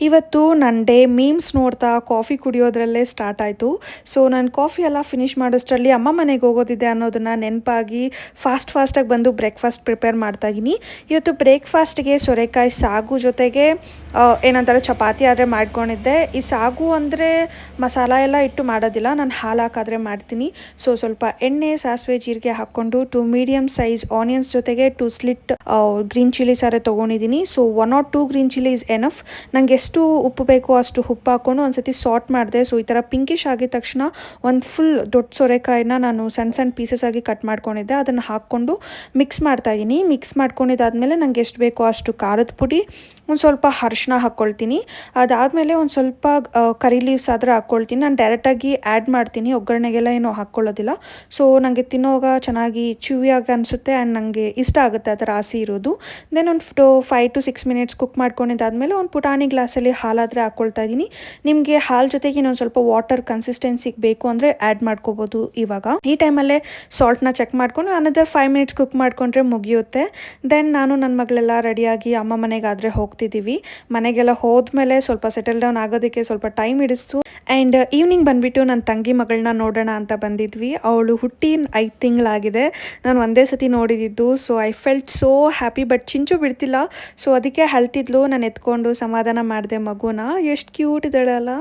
ಇವತ್ತು ನನ್ನ day memes ನೋಡ್ತಾ ಕಾಫಿ ಕುಡಿಯೋದ್ರಲ್ಲೇ ಸ್ಟಾರ್ಟ್ ಆಯಿತು. ಸೊ ನಾನು ಕಾಫಿ ಎಲ್ಲ ಫಿನಿಷ್ ಮಾಡೋಷ್ಟರಲ್ಲಿ ಅಮ್ಮ ಮನೆಗೆ ಹೋಗೋದಿದೆ ಅನ್ನೋದನ್ನು ನೆನಪಾಗಿ ಫಾಸ್ಟಾಗಿ ಬಂದು ಬ್ರೇಕ್ಫಾಸ್ಟ್ ಪ್ರಿಪೇರ್ ಮಾಡ್ತಾಯಿದ್ದೀನಿ. ಇವತ್ತು ಬ್ರೇಕ್ಫಾಸ್ಟ್ಗೆ ಸೋರೆಕಾಯಿ ಸಾಗು ಜೊತೆಗೆ ಏನಂತಾರೆ ಚಪಾತಿ ಆದರೆ ಮಾಡ್ಕೊಂಡಿದ್ದೆ. ಈ ಸಾಗು ಅಂದರೆ ಮಸಾಲ ಎಲ್ಲ ಇಟ್ಟು ಮಾಡೋದಿಲ್ಲ, ನಾನು ಹಾಲು ಹಾಕಾದರೆ ಮಾಡ್ತೀನಿ. ಸೊ ಸ್ವಲ್ಪ ಎಣ್ಣೆ, ಸಾಸಿವೆ, ಜೀರಿಗೆ ಹಾಕ್ಕೊಂಡು 2 ಮೀಡಿಯಮ್ ಸೈಜ್ ಆನಿಯನ್ಸ್ ಜೊತೆಗೆ 2 ಸ್ಲಿಟ್ ಗ್ರೀನ್ ಚಿಲ್ಲಿ ಸಾರೆ ತೊಗೊಂಡಿದ್ದೀನಿ. So 1 or 2 green chilli is enough. ನನಗೆ ಎಷ್ಟು ಉಪ್ಪು ಬೇಕೋ ಅಷ್ಟು ಉಪ್ಪು ಹಾಕ್ಕೊಂಡು ಒಂದ್ಸತಿ ಸಾರ್ಟ್ ಮಾಡಿದೆ. ಸೊ ಈ ಥರ ಪಿಂಕಿಶ್ ಆಗಿದ ತಕ್ಷಣ ಒಂದು ಫುಲ್ ದೊಡ್ಡ ಸೋರೆಕಾಯಿನ ನಾನು ಸಣ್ಣ ಪೀಸಸ್ ಆಗಿ ಕಟ್ ಮಾಡ್ಕೊಂಡಿದ್ದೆ, ಅದನ್ನು ಹಾಕ್ಕೊಂಡು ಮಿಕ್ಸ್ ಮಾಡ್ತಾಯಿದ್ದೀನಿ. ಮಿಕ್ಸ್ ಮಾಡ್ಕೊಂಡಿದ್ದಾದಮೇಲೆ ನನಗೆ ಎಷ್ಟು ಬೇಕೋ ಅಷ್ಟು ಖಾರದ ಪುಡಿ, ಒಂದು ಸ್ವಲ್ಪ ಅರಿಶಿನ ಹಾಕ್ಕೊಳ್ತೀನಿ. ಅದಾದಮೇಲೆ ಒಂದು ಸ್ವಲ್ಪ ಕರಿ ಲೀವ್ಸ್ ಆದರೆ ಹಾಕ್ಕೊಳ್ತೀನಿ. ನಾನು ಡೈರೆಕ್ಟಾಗಿ ಆ್ಯಡ್ ಮಾಡ್ತೀನಿ, ಒಗ್ಗರಣೆಗೆಲ್ಲ ಏನೂ ಹಾಕ್ಕೊಳ್ಳೋದಿಲ್ಲ. ಸೊ ನನಗೆ ತಿನ್ನೋವಾಗ ಚೆನ್ನಾಗಿ ಚ್ಯೂವಿಯಾಗಿ ಅನಿಸುತ್ತೆ ಆ್ಯಂಡ್ ನನಗೆ ಇಷ್ಟ ಆಗುತ್ತೆ ಆ ಥರ ಹಸಿ ಇರೋದು. ದೆನ್ ಒಂದು 5 to 6 ಮಿನಿಟ್ಸ್ ಕುಕ್ ಮಾಡ್ಕೊಂಡಿದ್ದಾದಮೇಲೆ ಒಂದು ಪುಟಾಣಿ ಗ್ಲಾಸಲ್ಲಿ ಹಾಲಾದರೆ ಹಾಕ್ಕೊಳ್ತಾ ಇದ್ದೀನಿ. ನಿಮಗೆ ಹಾಲು ಜೊತೆಗೆ ಇನ್ನೊಂದು ಸ್ವಲ್ಪ ವಾಟರ್ ಕನ್ಸಿಸ್ಟೆನ್ಸಿಗೆ ಬೇಕು ಅಂದರೆ ಆ್ಯಡ್ ಮಾಡ್ಕೋಬೋದು. ಇವಾಗ ಈ ಟೈಮಲ್ಲೇ ಸಾಲ್ಟ್ನ ಚೆಕ್ ಮಾಡ್ಕೊಂಡು ಅನದರ್ 5 ಮಿನಿಟ್ಸ್ ಕುಕ್ ಮಾಡಿಕೊಂಡ್ರೆ ಮುಗಿಯುತ್ತೆ. ದೆನ್ ನಾನು ನನ್ನ ಮಗಳೆಲ್ಲ ರೆಡಿಯಾಗಿ ಅಮ್ಮ ಮನೆಗಾದರೆ ಹೋಗ್ತಿದ್ದೀವಿ. ಮನೆಗೆಲ್ಲ ಹೋದ್ಮೇಲೆ ಸ್ವಲ್ಪ ಸೆಟಲ್ ಡೌನ್ ಆಗೋದಕ್ಕೆ ಸ್ವಲ್ಪ ಟೈಮ್ ಹಿಡಿಸ್ತು. ಆ್ಯಂಡ್ ಈವ್ನಿಂಗ್ ಬಂದುಬಿಟ್ಟು ನನ್ನ ತಂಗಿ ಮಗಳನ್ನ ನೋಡೋಣ ಅಂತ ಬಂದಿದ್ವಿ. ಅವಳು ಹುಟ್ಟಿ 5 ತಿಂಗಳಾಗಿದೆ. ನಾನು ಒಂದೇ ಸತಿ ನೋಡಿದ್ದು. So I felt so happy. But Chinchu ಬಿಡ್ತಿಲ್ಲ, ಸೊ ಅದಕ್ಕೆ ಅಳ್ತಿದ್ಲು. ನಾನು ಎತ್ಕೊಂಡು ಸಮಾಧಾನ ಮಾಡಿದೆ ಮಗುನ. ಎಷ್ಟು ಕ್ಯೂಟ್ ಇದ್ದಾಳೆ ಅಲ್ಲ.